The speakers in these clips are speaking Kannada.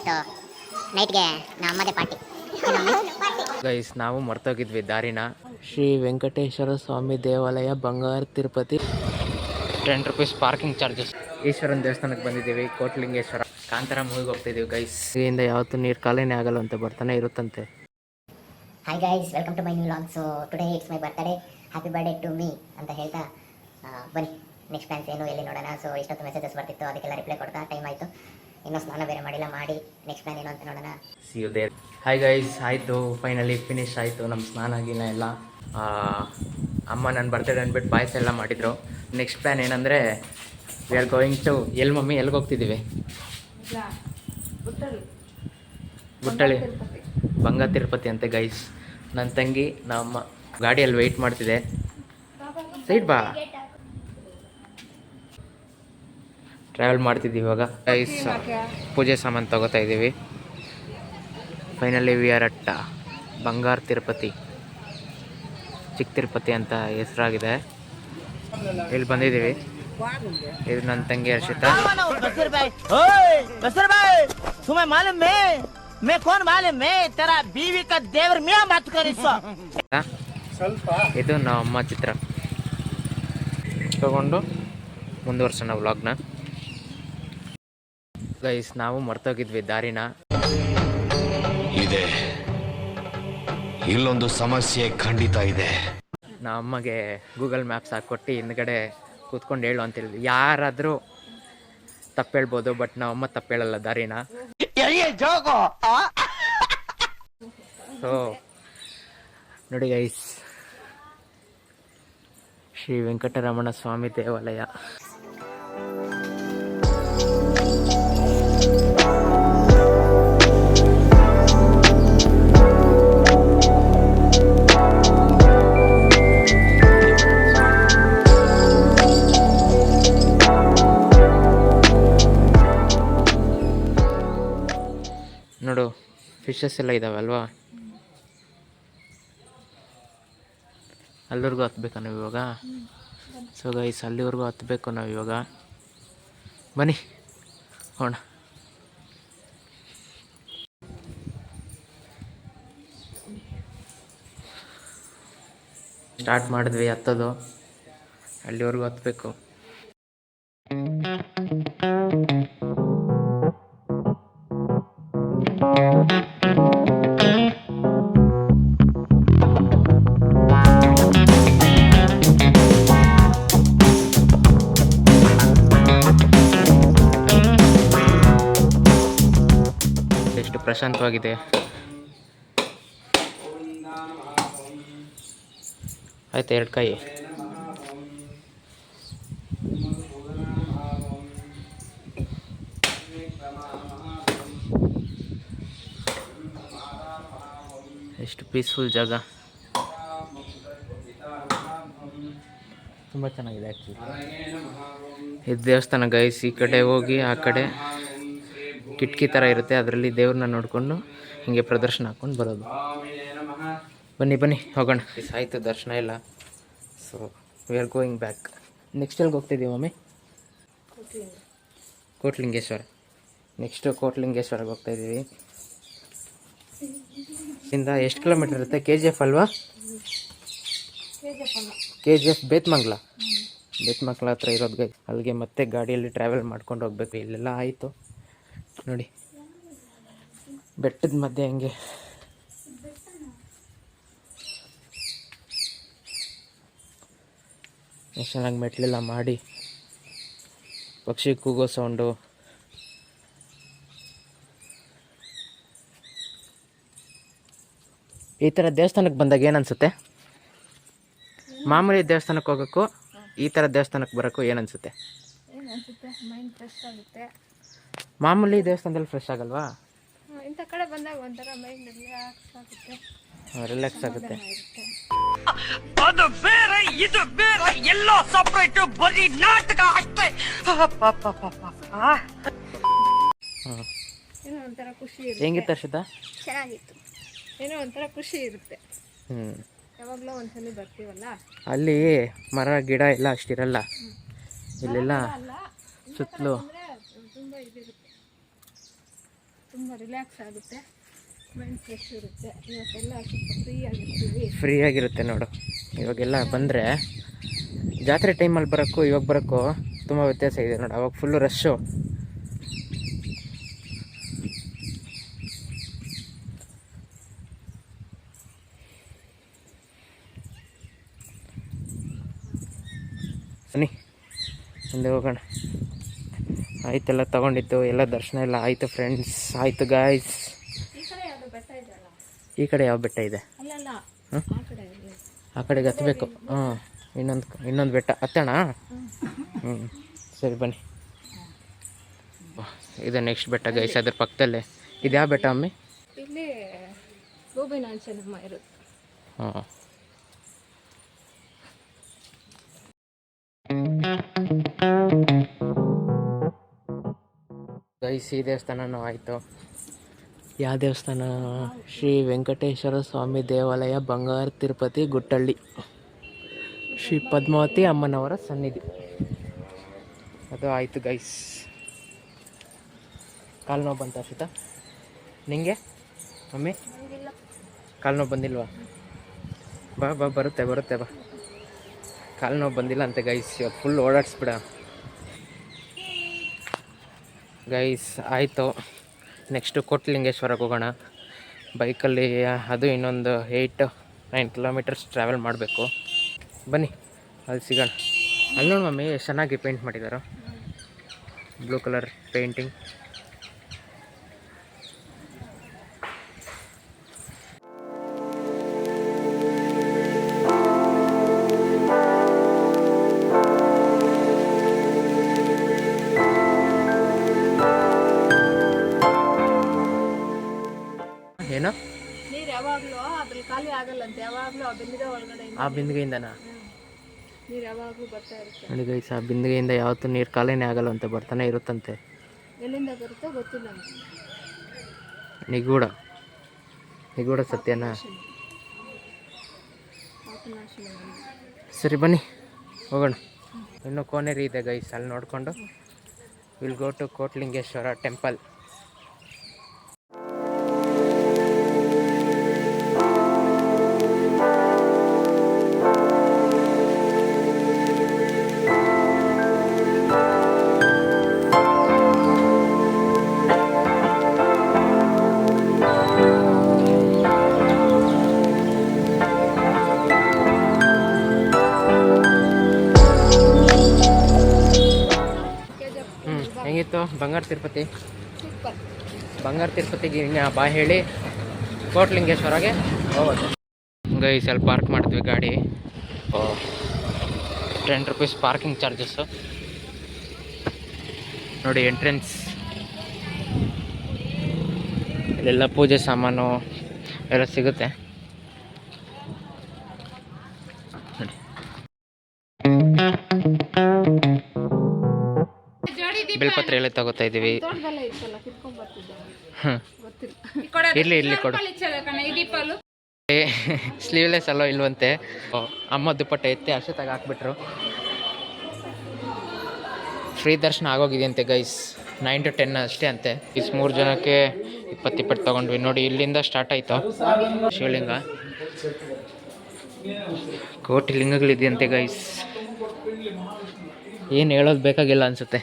ಇವತ್ತು ನೈಟ್ಗೆ ನಮ್ಮದೇ ಪಾರ್ಟಿ. ಗೈಸ್ ನಾವು ಮರ್ತೋಗಿದ್ವಿ ದಾರಿನ. ಶ್ರೀ ವೆಂಕಟೇಶ್ವರ ಸ್ವಾಮಿ ದೇವಾಲಯ, ಬಂಗಾರ ತಿರುಪತಿ. 10 rupees parking charges. ಈಶ್ವರನ ದೇವಸ್ಥಾನಕ್ಕೆ ಬಂದಿದ್ದೀವಿ, ಕೋಟ್ಲಿಂಗೇಶ್ವರ. ಕಾಂತಾರ ಮೂವಿಗೆ ಹೋಗ್ತಿದ್ದೀವಿ ಗೈಸ್. ಇದರಿಂದ ಯಾವತ್ತೂ ನೀರು ಕಾಲೇನೇ ಆಗಲ್ಲ ಅಂತ ಬರ್ತಾನೆ ಇರುತ್ತಂತೆ. Hi guys, welcome to my new vlog. So today it's my birthday, happy birthday to me ಅಂತ ಹೇಳ್ತಾ ಬನ್ನಿ ನೆಕ್ಸ್ಟ್ ಪ್ಲಾನ್ಸ್ ಏನು ಎಲ್ಲಿ ನೋಡೋಣ. ಸೊ ಇಷ್ಟೊತ್ತು ಮೆಸೇಜಸ್ ಬರ್ತಿತ್ತು, ಅದಕ್ಕೆಲ್ಲ ರಿಪ್ಲೈ ಕೊಡ್ತಾ ಟೈಮ್ ಆಯಿತು. ಇನ್ನೂ ಸ್ನಾನ ಬೇರೆ ಮಾಡಿಲ್ಲ, ಮಾಡಿ ನೆಕ್ಸ್ಟ್ ಪ್ಲಾನ್ ಏನು ಅಂತ ನೋಡೋಣ. See you there. Hi guys, ಆಯಿತು ಫೈನಲಿ ಫಿನಿಶ್ ಆಯಿತು ನಮ್ಮ ಸ್ನಾನ ಗಿನ ಎಲ್ಲ. ಅಮ್ಮ ನನ್ನ ಬರ್ತಡೇ ಅಂದ್ಬಿಟ್ಟು ಪಾಯಸ ಎಲ್ಲ ಮಾಡಿದರು. ನೆಕ್ಸ್ಟ್ ಪ್ಲ್ಯಾನ್ ಏನಂದರೆ ವಿ ಆರ್ ಗೋಯಿಂಗ್ ಟು ಎಲ್ಲಿ ಮಮ್ಮಿ ಎಲ್ಲಿಗೆ ಹೋಗ್ತಿದ್ದೀವಿ? ಗುಟ್ಟಳ್ಳಿ ಬಂಗಾರ ತಿರುಪತಿ ಅಂತೆ ಗೈಸ್. ನನ್ನ ತಂಗಿ ನಮ್ಮ ಗಾಡಿಯಲ್ಲಿ ವೆಯ್ಟ್ ಮಾಡ್ತಿದೆ. ಸೈಡ್ ಬಾ, ಟ್ರಾವೆಲ್ ಮಾಡ್ತಿದ್ದೀವಿ ಇವಾಗ ಗೈಸ್. ಪೂಜೆ ಸಾಮಾನು ತೊಗೋತಾ ಇದ್ದೀವಿ. ಫೈನಲಿ ವಿ ಆರ್ ಅಟ್ ಬಂಗಾರ ತಿರುಪತಿ, ಚಿಕ್ಕ ತಿರುಪತಿ ಅಂತ ಹೆಸರಾಗಿದೆ. ಇಲ್ಲಿ ಬಂದಿದ್ದೀವಿ. ಇದು ನನ್ನ ತಂಗಿ ಹರ್ಷಿತಾ. ಇದು ನಮ್ಮ ಅಮ್ಮ ಚಿತ್ರ ತಗೊಂಡು ಮುಂದುವರ್ಸೋಣ ವ್ಲಾಗ್ನ. ಗೈಸ್ ನಾವು ಮರ್ತೋಗಿದ್ವಿ ದಾರಿನ. ಇದೆ, ಇಲ್ಲೊಂದು ಸಮಸ್ಯೆ ಖಂಡಿತ ಇದೆ. ನಮ್ಮ ಅಮ್ಮಗೆ ಗೂಗಲ್ ಮ್ಯಾಪ್ಸ್ ಹಾಕ್ಕೊಟ್ಟು ಹಿಂದ್ಗಡೆ ಕೂತ್ಕೊಂಡು ಹೇಳು ಅಂತ ಹೇಳಿದ್ವಿ. ಯಾರಾದರೂ ತಪ್ಪು ಹೇಳ್ಬೋದು, ಬಟ್ ನಮ್ಮ ಅಮ್ಮ ತಪ್ಪು ಹೇಳಲ್ಲ ದಾರಿನ. ಸೊ ನೋಡಿ ಗೈಸ್, ಶ್ರೀ ವೆಂಕಟರಮಣ ಸ್ವಾಮಿ ದೇವಾಲಯ. ನೋಡು, ಫಿಶಸ್ ಎಲ್ಲ ಇದ್ದಾವೆ ಅಲ್ವಾ. ಅಲ್ಲಿವರೆಗೂ ಹತ್ಬೇಕಾ ನಾವು ಇವಾಗ? ಸೊ ಗೈಸ್, ಅಲ್ಲಿವರೆಗೂ ಹತ್ಬೇಕು ನಾವು ಇವಾಗ. ಬನ್ನಿ ಹೋಣ. ಸ್ಟಾರ್ಟ್ ಮಾಡಿದ್ವಿ ಹತ್ತೋದು, ಅಲ್ಲಿವರೆಗೂ ಹತ್ಬೇಕು. ಎಷ್ಟು ಪ್ರಶಾಂತವಾಗಿದೆ. ಆಯ್ತು, 2 ಕೈ. ಎಷ್ಟು ಪೀಸ್ಫುಲ್ ಜಾಗ, ತುಂಬ ಚೆನ್ನಾಗಿದೆ ಆ್ಯಕ್ಚುಲಿ. ಇದು ದೇವಸ್ಥಾನ ಗೈಸ್. ಈ ಕಡೆ ಹೋಗಿ ಆ ಕಡೆ ಕಿಟಕಿ ಥರ ಇರುತ್ತೆ, ಅದರಲ್ಲಿ ದೇವ್ರನ್ನ ನೋಡಿಕೊಂಡು ಹಿಂಗೆ ಪ್ರದರ್ಶನ ಹಾಕ್ಕೊಂಡು ಬರೋದು. ಬನ್ನಿ ಬನ್ನಿ ಹೋಗೋಣ. ಆಯಿತು, ದರ್ಶನ ಇಲ್ಲ. So we are going back. Next ಎಲ್ಲಿಗೆ ಹೋಗ್ತಿದ್ದೀವಿ ಮಮ್ಮಿ? ಕೋಟ್ಲಿಂಗೇಶ್ವರ. ನೆಕ್ಸ್ಟು ಕೋಟ್ಲಿಂಗೇಶ್ವರಗೆ ಹೋಗ್ತಾಯಿದ್ದೀವಿ. ಇಂದ ಎಷ್ಟು ಕಿಲೋಮೀಟರ್ ಇರುತ್ತೆ? KGF ಅಲ್ವಾ? KGF ಬೇತ್ಮಂಗ್ಲ ಹತ್ರ ಇರೋದು ಗೈ. ಅಲ್ಲಿಗೆ ಮತ್ತೆ ಗಾಡಿಯಲ್ಲಿ ಟ್ರಾವೆಲ್ ಮಾಡ್ಕೊಂಡು ಹೋಗ್ಬೇಕು. ಇಲ್ಲೆಲ್ಲ ಆಯಿತು ನೋಡಿ, ಬೆಟ್ಟದ ಮಧ್ಯೆ ಹಂಗೆ ಎಷ್ಟು ಚೆನ್ನಾಗಿ ಮೆಟ್ಲೆಲ್ಲ ಮಾಡಿ, ಪಕ್ಷಿ ಕೂಗೋ ಸೌಂಡು. ಈ ಥರ ದೇವಸ್ಥಾನಕ್ಕೆ ಬಂದಾಗ ಏನನ್ಸುತ್ತೆ? ಮಾಮೂಲಿ ದೇವಸ್ಥಾನಕ್ಕೆ ಹೋಗೋಕ್ಕೂ ಈ ಥರ ದೇವಸ್ಥಾನಕ್ಕೆ ಬರೋಕ್ಕೂ ಏನನ್ಸುತ್ತೆ? ಮೈಂಡ್ ಫ್ರೆಶ್ ಆಗುತ್ತೆ. ಮಾಮೂಲಿ ದೇವಸ್ಥಾನದಲ್ಲಿ ಫ್ರೆಶ್ ಆಗಲ್ವಾ? ಇಂಥ ಕಡೆ ಬಂದಾಗ ಒಂಥರ ಮೈಂಡ್ ರಿಲ್ಯಾಕ್ಸ್ ಆಗುತ್ತೆ. ಅದು ಬೇರೆ ಇದು ಬೇರೆ, ಎಲ್ಲ ಸಪರೇಟ್, ಬರೀ ನಾಟಕ ಅಷ್ಟೇ. ಏನೋ ಒಂಥರ ಖುಷಿ ಇರುತ್ತೆ. ಹೆಂಗಿತ್ತು ಹರ್ಷಿತಾ? ಚೆನ್ನಾಗಿತ್ತು. ಏನೋ ಒಂಥರ ಖುಷಿ ಇರುತ್ತೆ. ಯಾವಾಗಲೂ ಒಂದ್ಸಲ ಬರ್ತೀವಲ್ಲ, ಅಲ್ಲಿ ಮರ ಗಿಡ ಎಲ್ಲ ಅಷ್ಟಿರಲ್ಲ. ಇಲ್ಲೆಲ್ಲ ಸುತ್ತಲೂ ತುಂಬ ಇದಿರುತ್ತೆ. ತುಂಬ ರಿಲ್ಯಾಕ್ಸ್ ಆಗುತ್ತೆ, ಮೈಂಡ್ ಫ್ರೆಶ್ ಇರುತ್ತೆ. ಇವತ್ತೆಲ್ಲ ಸ್ವಲ್ಪ ಫ್ರೀ ಆಗಿರ್ತೀವಿ. ಫ್ರೀ ಆಗಿರುತ್ತೆ ನೋಡು. ಇವಾಗೆಲ್ಲ ಬಂದರೆ ಜಾತ್ರೆ ಟೈಮಲ್ಲಿ ಬರೋಕ್ಕೂ ಇವಾಗ ಬರೋಕ್ಕೂ ತುಂಬ ವ್ಯತ್ಯಾಸ ಇದೆ ನೋಡು. ಅವಾಗ ಫುಲ್ಲು ರಶ್ಶು. ಬನ್ನಿ ಮುಂದೆ ಹೋಗೋಣ. ಆಯ್ತೆಲ್ಲ ತಗೊಂಡಿತ್ತು, ಎಲ್ಲ ದರ್ಶನ ಎಲ್ಲ ಆಯಿತು ಫ್ರೆಂಡ್ಸ್. ಆಯಿತು ಗಾಯ್ಸ್. ಈ ಕಡೆ ಯಾವುದು ಬೆಟ್ಟ ಇದೆಯಲ್ಲ, ಈ ಕಡೆ ಯಾವ ಬೆಟ್ಟ ಇದೆ? ಅಲ್ಲಲ್ಲ ಹ್ಮ್? ಆ ಕಡೆ ಇದೆ. ಆ ಕಡೆಗೆ ಹತ್ತಬೇಕು. ಹಾಂ, ಇನ್ನೊಂದು ಬೆಟ್ಟ ಹತ್ತೋಣ. ಹ್ಞೂ ಸರಿ ಬನ್ನಿ. ಇದು ನೆಕ್ಸ್ಟ್ ಬೆಟ್ಟ ಗೈಸ್, ಅದ್ರ ಪಕ್ಕದಲ್ಲೇ. ಇದು ಯಾವ ಬೆಟ್ಟ ಅಮ್ಮಿ? ಇಲ್ಲಿ ಗೋಬಿನಾಂಚನಮ್ಮ ಇರುತ್ತೆ. ಹಾಂ, ಗೈಸ್ ಈ ದೇವಸ್ಥಾನನೂ ಆಯಿತು. ಯಾವ ದೇವಸ್ಥಾನ? ಶ್ರೀ ವೆಂಕಟೇಶ್ವರ ಸ್ವಾಮಿ ದೇವಾಲಯ, ಬಂಗಾರ ತಿರುಪತಿ, ಗುಟ್ಟಳ್ಳಿ. ಶ್ರೀ ಪದ್ಮಾವತಿ ಅಮ್ಮನವರ ಸನ್ನಿಧಿ. ಅದು ಆಯಿತು ಗೈಸ್. ಕಾಲು ನೋವು ಬಂತ ಅರ್ಷಿತಾ ನಿಂಗೆ? ಮಮ್ಮಿ ಕಾಲು ನೋವು ಬಂದಿಲ್ವಾ? ಬಾ ಬಾ, ಬರುತ್ತೆ ಬಾ. ಕಾಲು ನೋವು ಬಂದಿಲ್ಲ ಅಂತೆ ಗೈಸ್. ಇವತ್ತು ಫುಲ್ ಓಡಾಡಿಸ್ಬಿಡ ಗೈಸ್. ಆಯಿತು, ನೆಕ್ಸ್ಟು ಕೋಟಿಲಿಂಗೇಶ್ವರಕ್ಕೆ ಹೋಗೋಣ ಬೈಕಲ್ಲಿ. ಅದು ಇನ್ನೊಂದು 8-9 ಕಿಲೋಮೀಟರ್ಸ್ ಟ್ರಾವೆಲ್ ಮಾಡಬೇಕು. ಬನ್ನಿ ಅಲ್ಲಿ ಸಿಗೋಣ. ಅಲ್ಲಿ ನೋಡಿ ಮಮ್ಮಿ ಎಷ್ಟು ಚೆನ್ನಾಗಿ ಪೇಂಟ್ ಮಾಡಿದ್ದಾರೆ, ಬ್ಲೂ ಕಲರ್ ಪೇಂಟಿಂಗ್. ಏನೋ ನೀರು ಯಾವಾಗಲೂ ಅದ್ರಲ್ಲಿ ಖಾಲಿ ಆಗಲ್ಲಂತೆ, ಯಾವಾಗಲೂ ಆ ಬಿಂದಿಗೆ ಒಳಗಡೆ ಆ ಬಿಂದಿಗೆಯಿಂದನಾ? ನೀರು ಯಾವಾಗಲೂ ಬರ್ತಾ ಇರುತ್ತೆ. ನೋಡಿ ಗೈಸ್, ಆ ಬಿಂದಿಗೆಯಿಂದ ಯಾವತ್ತೂ ನೀರು ಖಾಲಿನೇ ಆಗಲ್ಲಂತೆ, ಬರ್ತಾನೆ ಇರುತ್ತಂತೆ. ಎಲ್ಲಿಂದ ಬರುತ್ತೋ ಗೊತ್ತಿಲ್ಲ ನಮ್ಗೆ. ನಿಗೂಢ ಸತ್ಯನಾ? ಪಾಪನಾಶನ. ಸರಿ ಬನ್ನಿ ಹೋಗೋಣ. ಇನ್ನೂ ಕೋನೇರಿ ಇದೆ ಗೈಸ್, ಅಲ್ಲಿ ನೋಡಿಕೊಂಡು will go to Kotilingeshwara temple. ಹೆಂಗಿತ್ತು ಬಂಗಾರ ತಿರುಪತಿ? ಸೂಪರ್. ಬಂಗಾರ ತಿರುಪತಿಗೆ ಬಾ ಹೇಳಿ ಕೋಟಿಲಿಂಗೇಶ್ವರಗೆ ಹೋಗೋದು ಗೈಸ್. ಅಲ್ಲಿ ಪಾರ್ಕ್ ಮಾಡ್ತೀವಿ ಗಾಡಿ. 10 ರೂಪೀಸ್ ಪಾರ್ಕಿಂಗ್ ಚಾರ್ಜಸ್ಸು. ನೋಡಿ ಎಂಟ್ರೆನ್ಸ್. ಇಲ್ಲೆಲ್ಲ ಪೂಜೆ ಸಾಮಾನು ಎಲ್ಲ ಸಿಗುತ್ತೆ ನೋಡಿ. ಬಿಲ್ಪತ್ರೆ ಎಲ್ಲ ತಗೋತಾ ಇದ್ದೀವಿ. ತೋಟದಲ್ಲೇ ಇತ್ತಲ್ಲ, ಕಿತ್ಕೊಂಡ್ ಬರ್ತಿದ್ದೆ. ಹ್ಞೂ ಗೊತ್ತಿಲ್ಲ. ಇರ್ಲಿ ಕೊಡು. ಸ್ಲೀವ್ಲೆಸ್ ಅಲ್ಲೋ ಇಲ್ವಂತೆ. ಅಮ್ಮ ದುಪ್ಪಟ್ಟೆ ಎತ್ತಿ ಅಷ್ಟೊತ್ತಾಗ ಹಾಕ್ಬಿಟ್ರು. ಫ್ರೀ ದರ್ಶನ ಆಗೋಗಿದೆಯಂತೆ ಗೈಸ್. 9 to 10 ಅಷ್ಟೇ ಅಂತೆ. 3 ಜನಕ್ಕೆ 20 ತೊಗೊಂಡ್ವಿ. ನೋಡಿ ಇಲ್ಲಿಂದ ಸ್ಟಾರ್ಟ್ ಆಯಿತು ಶಿವಲಿಂಗ. ಕೋಟಿ ಲಿಂಗಗಳಿದೆಯಂತೆ ಗೈಸ್. ಏನು ಹೇಳೋದು ಬೇಕಾಗಿಲ್ಲ ಅನಿಸುತ್ತೆ.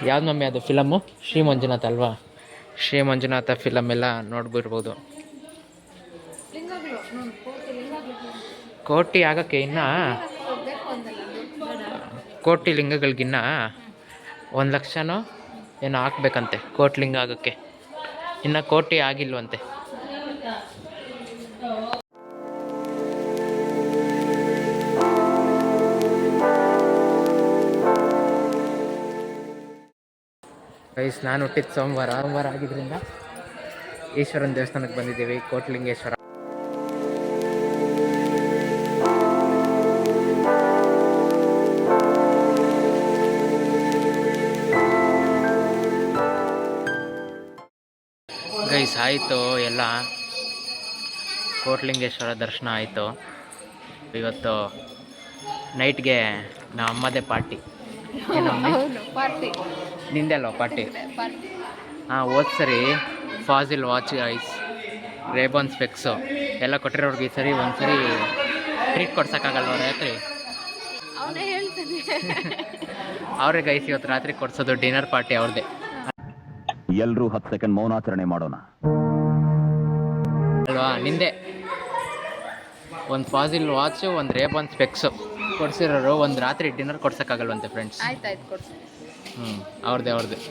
ಯಾವ್ದು ಮಮ್ಮಿ ಅದು ಫಿಲಮ್ಮು? ಶ್ರೀ ಮಂಜುನಾಥ ಅಲ್ವಾ? ಶ್ರೀ ಮಂಜುನಾಥ ಫಿಲಮ್ ಎಲ್ಲ ನೋಡ್ಬಿರ್ಬೋದು. ಕೋಟಿ ಆಗೋಕ್ಕೆ ಇನ್ನು ಕೋಟಿ ಲಿಂಗಗಳಿಗಿನ್ನ 1 ಲಕ್ಷನೋ ಏನೋ ಹಾಕ್ಬೇಕಂತೆ ಕೋಟಿ ಲಿಂಗ ಆಗೋಕ್ಕೆ. ಇನ್ನು ಕೋಟಿ ಆಗಿಲ್ವಂತೆ. ಗೈಸ್ ನಾನು ಹುಟ್ಟಿದ ಸೋಮವಾರ ಆಗಿದ್ದರಿಂದ ಈಶ್ವರನ ದೇವಸ್ಥಾನಕ್ಕೆ ಬಂದಿದ್ದೀವಿ, ಕೋಟಿಲಿಂಗೇಶ್ವರ. ಗೈಸ್ ಆಯಿತು ಎಲ್ಲ ಕೋಟಿಲಿಂಗೇಶ್ವರ ದರ್ಶನ ಆಯಿತು. ಇವತ್ತು ನೈಟ್ಗೆ ನಮ್ಮ ಅಮ್ಮದೇ ಪಾರ್ಟಿ. ಪಾರ್ಟಿ ನಿಂದೆ ಅಲ್ವಾ ಪಾರ್ಟಿ? ಹಾಂ ಹೋದ ಸರಿ ಫಾಜಿಲ್ ವಾಚ್ ಗೈಸ್, ರೇಬಾನ್ ಸ್ಪೆಕ್ಸು ಎಲ್ಲ ಕೊಟ್ಟಿರೋರ್ಗೆ ಈ ಸರಿ ಒಂದು ಸರಿ ಟ್ರೀಟ್ ಕೊಡ್ಸೋಕ್ಕಾಗಲ್ವ ರಾತ್ರಿ? ಅವನೇ ಹೇಳ್ತಾನೆ. ಅವ್ರೇ ಗೈಸ್ ಇವತ್ತು ರಾತ್ರಿ ಕೊಡ್ಸೋದು, ಡಿನ್ನರ್ ಪಾರ್ಟಿ ಅವ್ರದ್ದೇ. ಎಲ್ಲರೂ 10 ಸೆಕೆಂಡ್ ಮೌನಾಚರಣೆ ಮಾಡೋಣ. ಅಲ್ವಾ? ನಿಂದೆ ಒಂದು ಫಾಜಿಲ್ ವಾಚು, ಒಂದು ರೇಬಾನ್ ಸ್ಪೆಕ್ಸು ಕೊಡ್ಸಿರೋರು ಒಂದು ರಾತ್ರಿ ಡಿನ್ನರ್ ಕೊಡ್ಸೋಕ್ಕಾಗಲ್ವಂತೆ ಫ್ರೆಂಡ್ಸ್. ಆಯ್ತಾಯ್ತು ಕೊಡ್ಸಿ. ಅವ್ರದ್ದೇ.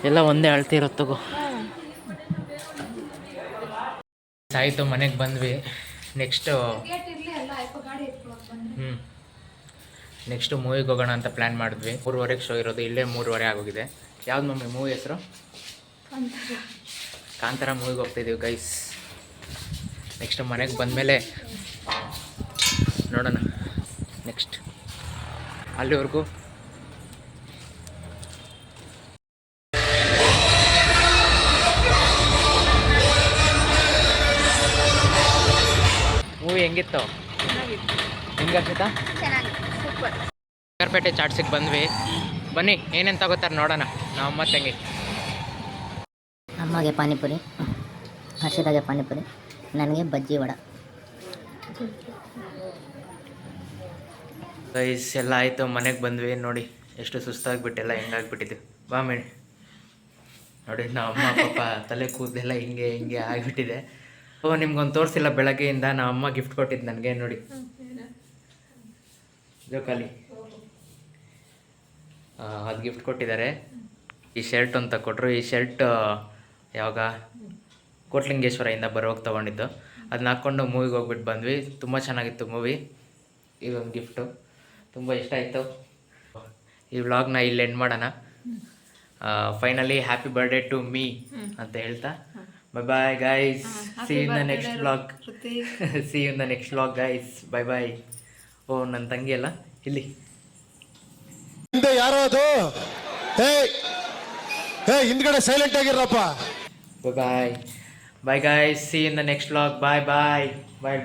ಎಲ್ಲ ಒಂದೇ ಅಳ್ತಿರೋದು ತಗೋ. ಆಯಿತು, ಮನೆಗೆ ಬಂದ್ವಿ. ನೆಕ್ಸ್ಟು ಮೂವಿಗೆ ಹೋಗೋಣ ಅಂತ ಪ್ಲ್ಯಾನ್ ಮಾಡಿದ್ವಿ. 3:30ಗೆ ಶೋ ಇರೋದು, ಇಲ್ಲೇ 3:30 ಆಗೋಗಿದೆ. ಯಾವ್ದು ಮಮ್ಮಿ ಮೂವಿ ಹೆಸರು? ಕಾಂತಾರ ಮೂವಿಗೆ ಹೋಗ್ತಾಯಿದ್ದೀವಿ ಗೈಸ್. ನೆಕ್ಸ್ಟ್ ಮನೆಗೆ ಬಂದಮೇಲೆ ನೋಡೋಣ. ನೆಕ್ಸ್ಟ್ ಅಲ್ಲಿವರೆಗೂ ಮೂವಿ ಹೆಂಗಿತ್ತು? ಹೆಂಗೆ ಅನ್ಸುತ್ತಾ? ಸೂಪರ್. ಶಂಕರಪೇಟೆ ಚಾಟ್ಸಿಗೆ ಬಂದ್ವಿ. ಬನ್ನಿ ಏನೇನು ತಗೋತಾರೆ ನೋಡೋಣ. ನಮ್ಮ ಅಮ್ಮ ತಂಗಿ. ಅಮ್ಮಗೆ ಪಾನಿಪುರಿ, ಹರ್ಷದಾಗೆ ಪಾನಿಪುರಿ, ನನಗೆ ಬಜ್ಜಿ ವಡ. ಗೈಸ್ ಎಲ್ಲ ಆಯಿತು, ಮನೆಗೆ ಬಂದ್ವಿ. ನೋಡಿ ಎಷ್ಟು ಸುಸ್ತಾಗಿಬಿಟ್ಟೆಲ್ಲ ಹೆಂಗಾಗ್ಬಿಟ್ಟಿದ್ವಿ. ಬಾ ಮೇಣಿ ನೋಡಿ, ನಮ್ಮ ಅಮ್ಮ ಪಾಪ ತಲೆ ಕೂದಲೆಲ್ಲ ಹಿಂಗೆ ಆಗಿಬಿಟ್ಟಿದೆ. ನಿಮ್ಗೊಂದು ತೋರಿಸಿಲ್ಲ, ಬೆಳಗ್ಗೆಯಿಂದ ನಮ್ಮ ಅಮ್ಮ ಗಿಫ್ಟ್ ಕೊಟ್ಟಿದ್ದು ನನಗೆ. ನೋಡಿ ಜೋಕಾಲಿ, ಅದು ಗಿಫ್ಟ್ ಕೊಟ್ಟಿದ್ದಾರೆ. ಈ ಶರ್ಟ್ ಅಂತ ಕೊಟ್ಟರು. ಈ ಶರ್ಟ್ ಯಾವಾಗ ಕೋಟ್ಲಿಂಗೇಶ್ವರದಿಂದ ಬರೋವಾಗ ತೊಗೊಂಡಿದ್ದು. ಅದನ್ನ ಹಾಕ್ಕೊಂಡು ಮೂವಿಗೆ ಹೋಗ್ಬಿಟ್ಟು ಬಂದ್ವಿ. ತುಂಬ ಚೆನ್ನಾಗಿತ್ತು ಮೂವಿ. ಇದೊಂದು ಗಿಫ್ಟು ತುಂಬ ಇಷ್ಟ ಆಯಿತು. ಈ ವ್ಲಾಗ್ನ ಇಲ್ಲಿ ಎಂಡ್ ಮಾಡೋಣ. Finally happy birthday to me ಅಂತ ಹೇಳ್ತಾ bye guys. See you in the next vlog. See you in the next vlog guys. Bye. ಓ ನನ್ನ ತಂಗಿ ಅಲ್ಲ ಇಲ್ಲಿ ಹಿಂದೆ ಯಾರೋ ಅದು. ಹಿಂದ್ಗಡೆ silent ಆಗಿರಪ್ಪ. Bye guys. See you in the next vlog. Bye.